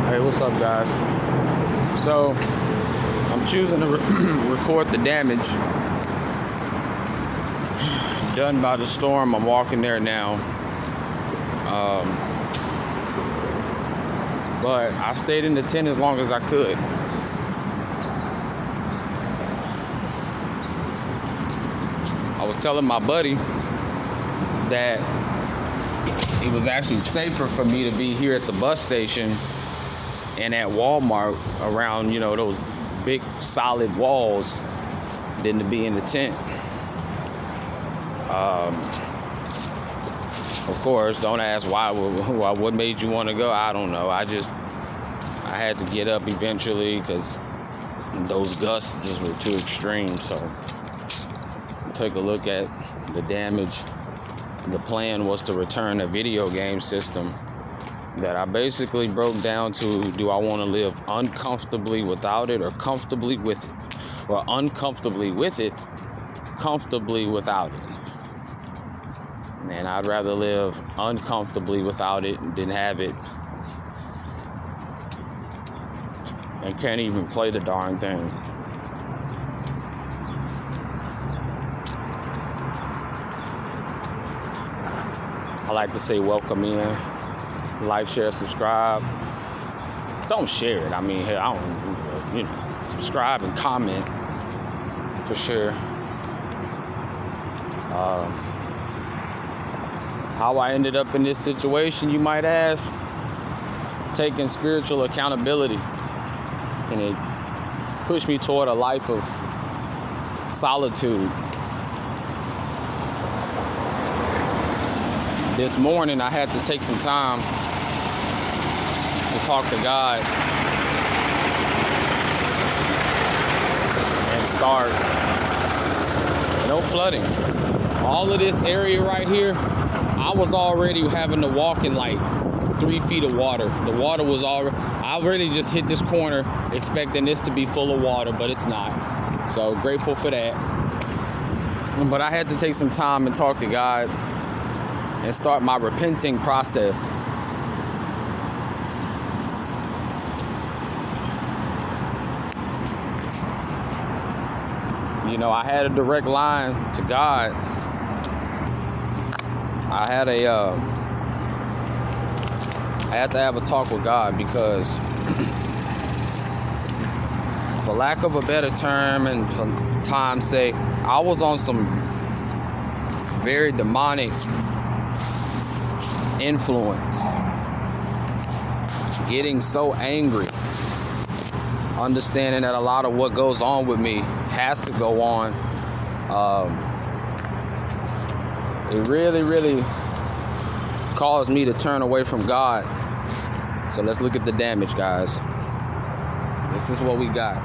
Hey, what's up, guys? So, I'm choosing to record the damage done by the storm. I'm walking there now. But I stayed in the tent as long as I could. I was telling my buddy that it was actually safer for me to be here at the bus station and at Walmart around, those big solid walls than to be in the tent. Of course, don't ask why. What made you want to go? I don't know. I had to get up eventually because those gusts just were too extreme. So take a look at the damage. The plan was to return a video game system that I basically broke down to: do I want to live uncomfortably without it, or comfortably with it? Or uncomfortably with it, comfortably without it. And I'd rather live uncomfortably without it than have it and can't even play the darn thing. I like to say welcome in. Like, share, subscribe. Don't share it. I mean, hey, I don't, subscribe and comment for sure. How I ended up in this situation, you might ask? Taking spiritual accountability. And it pushed me toward a life of solitude. This morning, I had to take some time to talk to God and start. No flooding. All of this area right here, I was already having to walk in like 3 feet of water. The water was already, I really just hit this corner expecting this to be full of water, but it's not. So grateful for that. But I had to take some time and talk to God and start my repenting process. I had a direct line to God. I had to have a talk with God because, for lack of a better term and for time's sake, I was on some very demonic influence. Getting so angry, understanding that a lot of what goes on with me has to go on. It really, really caused me to turn away from God. So let's look at the damage, guys. This is what we got.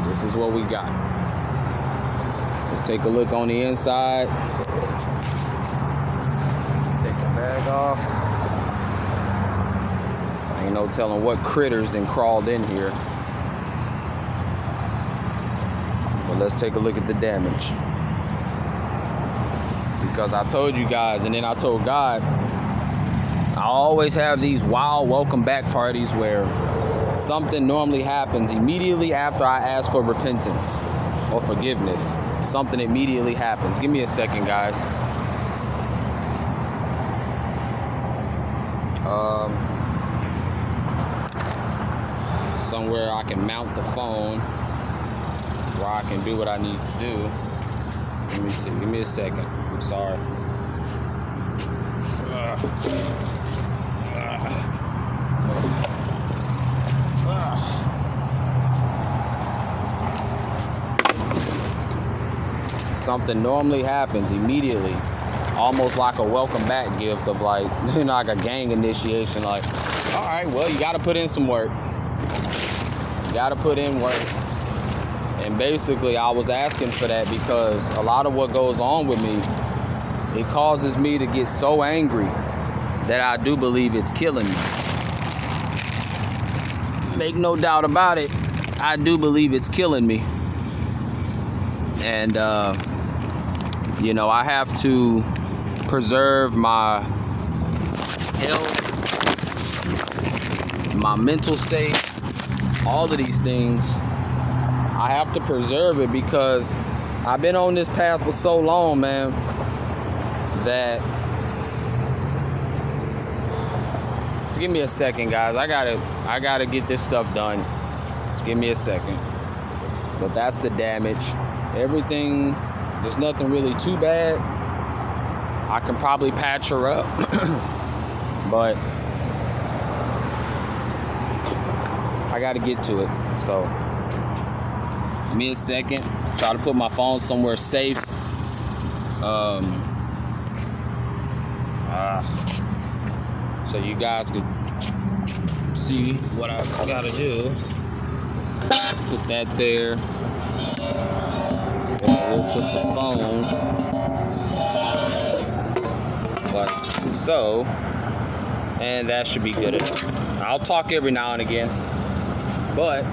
This is what we got. Let's take a look on the inside. Take the bag off. Ain't no telling what critters then crawled in here. But let's take a look at the damage. Because I told you guys, and then I told God, I always have these wild welcome back parties where something normally happens immediately after I ask for repentance or forgiveness. Something immediately happens. Give me a second, guys. Somewhere I can mount the phone where I can do what I need to do. Let me see. Give me a second. I'm sorry. Something normally happens immediately, almost like a welcome back gift of like a gang initiation. Like, all right, well, you got to put in some work. You got to put in work. And basically, I was asking for that because a lot of what goes on with me, it causes me to get so angry that I do believe it's killing me. Make no doubt about it, I do believe it's killing me. And, I have to preserve my health my mental state, all of these things. I have to preserve it because I've been on this path for so long, man, that just give me a second, guys. I gotta get this stuff done. Just give me a second. But that's the damage. Everything, there's nothing really too bad. I can probably patch her up. But I gotta get to it. So give me a second. Try to put my phone somewhere safe. So you guys could see what I gotta do. Put that there. We'll put the phone like so, and that should be good enough. I'll talk every now and again, but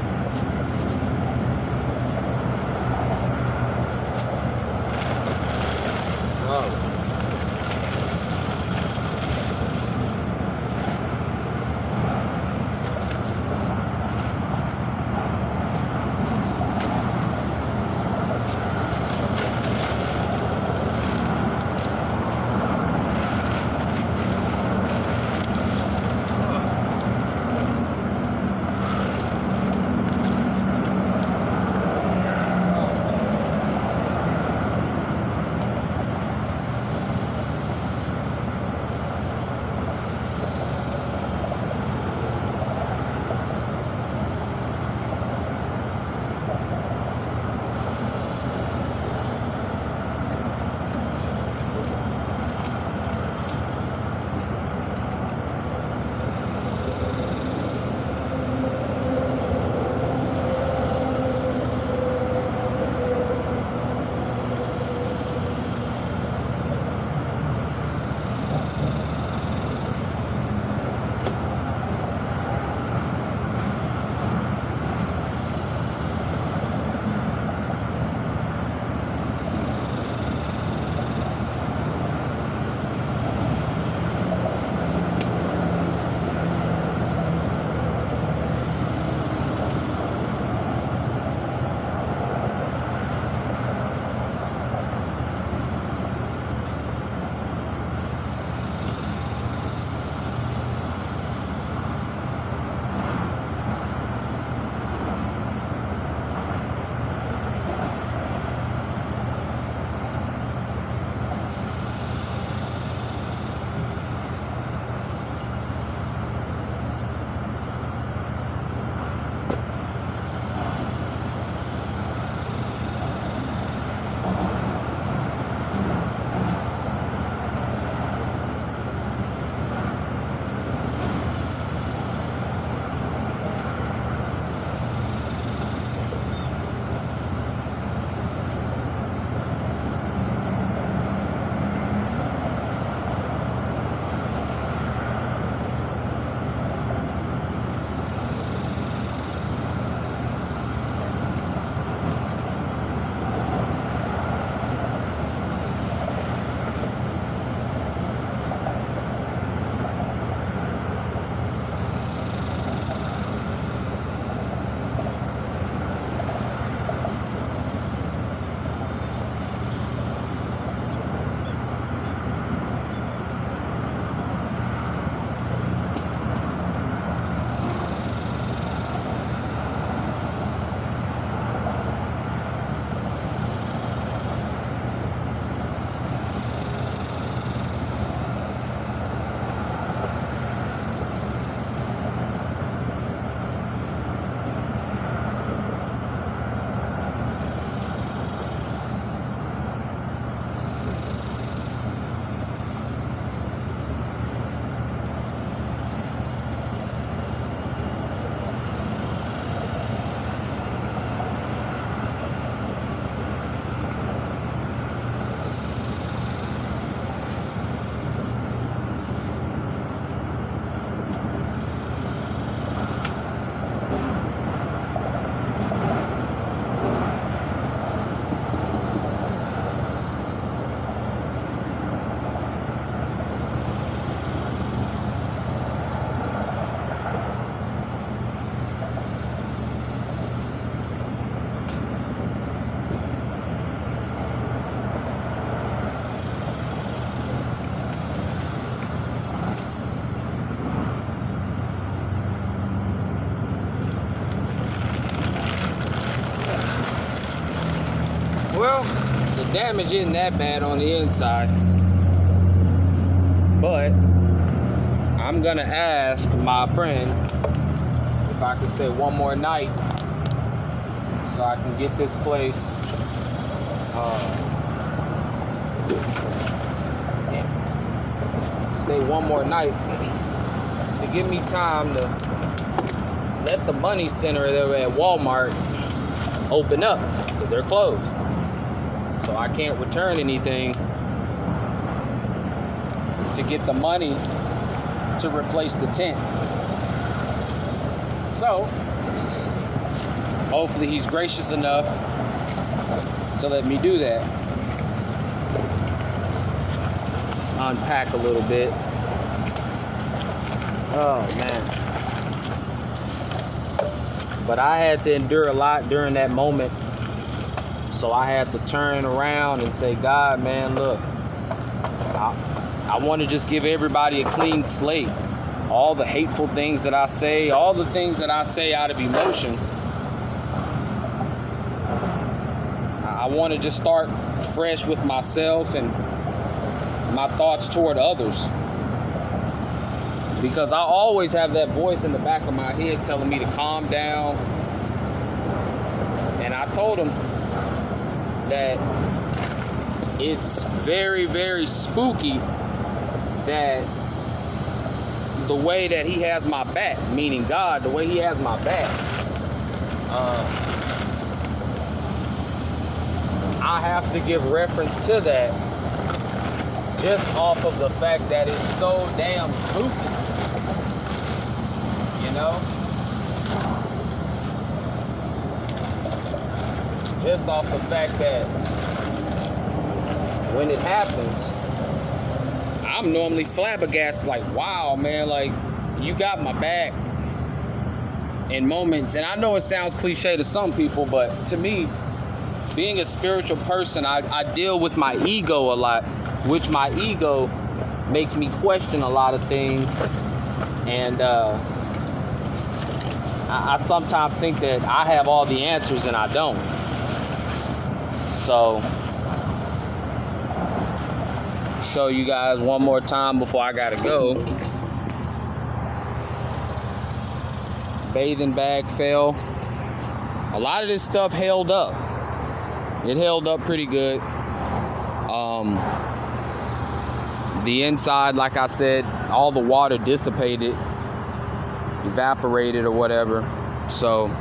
Well, the damage isn't that bad on the inside, but I'm gonna ask my friend if I can stay one more night so I can get this place stay one more night to give me time to let the money center there at Walmart open up, because they're closed. So I can't return anything to get the money to replace the tent. So hopefully he's gracious enough to let me do that. Let's unpack a little bit. Oh man. But I had to endure a lot during that moment. So I had to turn around and say, God, man, look, I want to just give everybody a clean slate. All the hateful things that I say, all the things that I say out of emotion, I want to just start fresh with myself and my thoughts toward others. Because I always have that voice in the back of my head telling me to calm down. And I told him that it's very, very spooky that the way that he has my back, meaning God, the way he has my back, I have to give reference to that just off of the fact that it's so damn spooky, you know? Just off the fact that when it happens, I'm normally flabbergasted, like, wow, man, like, you got my back in moments. And I know it sounds cliche to some people, but to me, being a spiritual person, I deal with my ego a lot, which my ego makes me question a lot of things. And I sometimes think that I have all the answers and I don't. So, show you guys one more time before I gotta go. Bathing bag fell. A lot of this stuff held up. It held up pretty good. The inside, like I said, all the water dissipated, evaporated or whatever. So,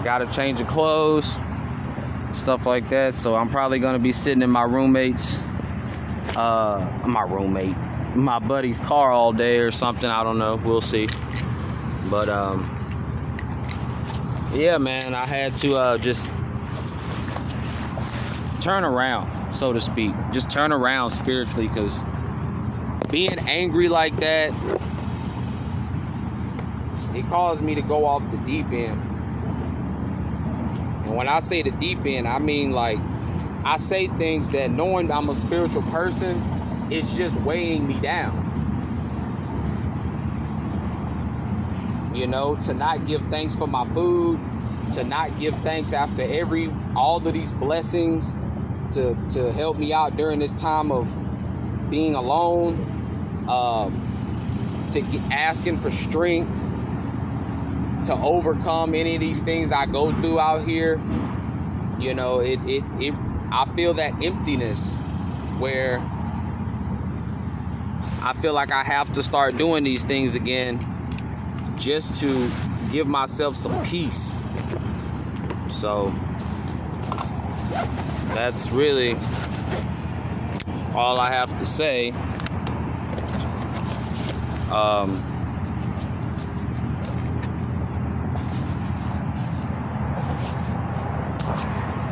gotta change of clothes, stuff like that. So I'm probably gonna be sitting in my my buddy's car all day or something. I don't know, we'll see. But yeah, man, I had to just turn around, so to speak. Just turn around spiritually, because being angry like that, it caused me to go off the deep end. And when I say the deep end, I mean, like, I say things that, knowing I'm a spiritual person, it's just weighing me down. You know, to not give thanks for my food, to not give thanks after all of these blessings, to help me out during this time of being alone, asking for strength to overcome any of these things I go through out here. You know, I feel that emptiness where I feel like I have to start doing these things again just to give myself some peace. So that's really all I have to say.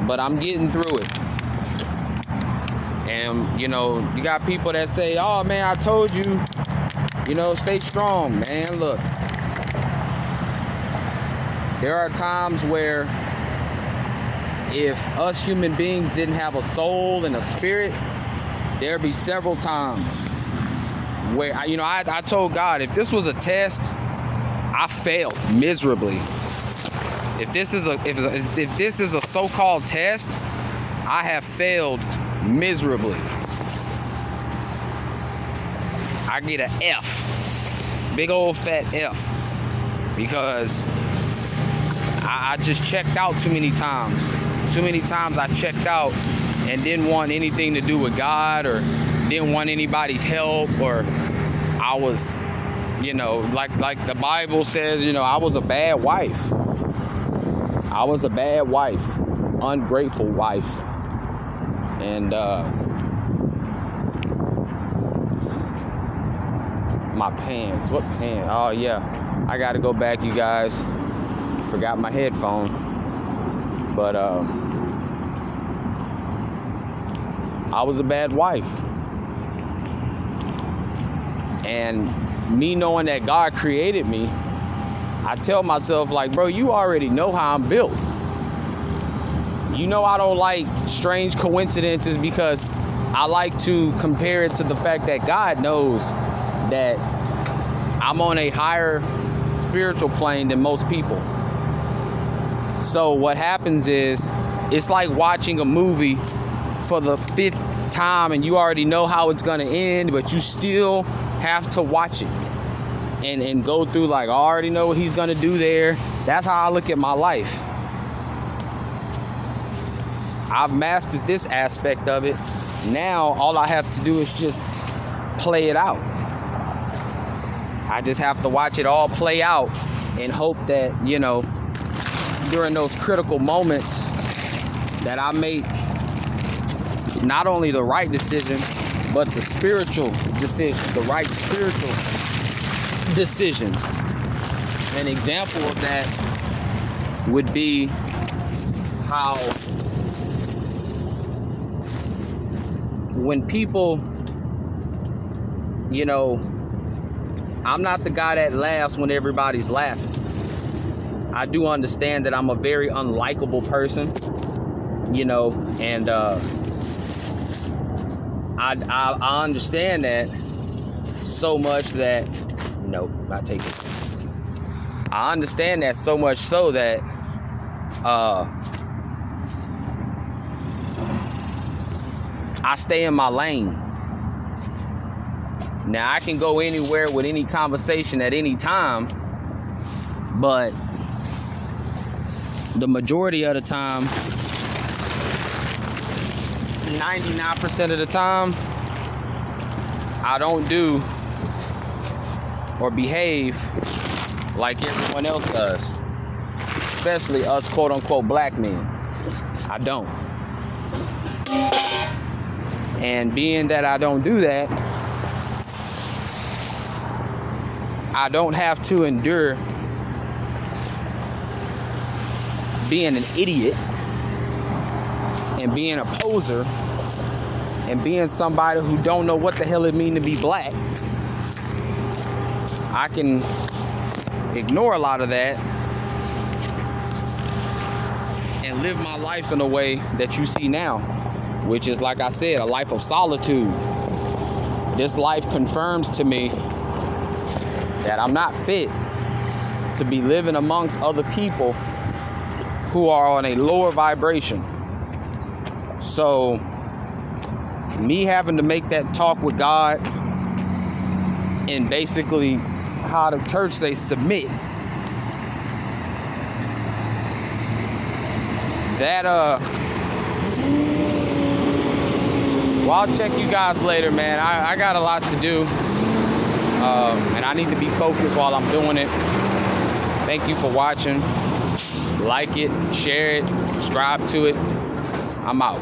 But I'm getting through it. And, you know, you got people that say, oh, man, I told you, you know, stay strong, man. Look, there are times where if us human beings didn't have a soul and a spirit, there'd be several times where, I told God, if this was a test, I failed miserably. If this is a so-called test, I have failed miserably. I get an F, big old fat F, because I just checked out too many times. Too many times I checked out and didn't want anything to do with God, or didn't want anybody's help, or I was, like the Bible says, I was a bad wife. I was a bad wife, ungrateful wife. And my pants, what pants? Oh yeah, I gotta go back, you guys. Forgot my headphone. But I was a bad wife. And me knowing that God created me, I tell myself, like, bro, you already know how I'm built. I don't like strange coincidences, because I like to compare it to the fact that God knows that I'm on a higher spiritual plane than most people. So what happens is, it's like watching a movie for the 5th time, and you already know how it's gonna end, but you still have to watch it and go through, like, I already know what he's gonna do there. That's how I look at my life. I've mastered this aspect of it. Now all I have to do is just play it out. I just have to watch it all play out and hope that, during those critical moments, that I make not only the right decision, but the spiritual decision, the right spiritual decision. An example of that would be how when people, I'm not the guy that laughs when everybody's laughing. I do understand that I'm a very unlikable person, and I understand that so much that, nope, not taking it. I understand that so much so that I stay in my lane. Now, I can go anywhere with any conversation at any time, but the majority of the time, 99% of the time, I don't do or behave like everyone else does, especially us quote-unquote black men. I don't. And being that I don't do that, I don't have to endure being an idiot and being a poser and being somebody who don't know what the hell it means to be black. I can ignore a lot of that and live my life in a way that you see now, which is, like I said, a life of solitude. This life confirms to me that I'm not fit to be living amongst other people who are on a lower vibration. So, me having to make that talk with God and basically, how the church say, submit. That, well, I'll check you guys later, man. I got a lot to do. And I need to be focused while I'm doing it. Thank you for watching. Like it, share it, subscribe to it. I'm out.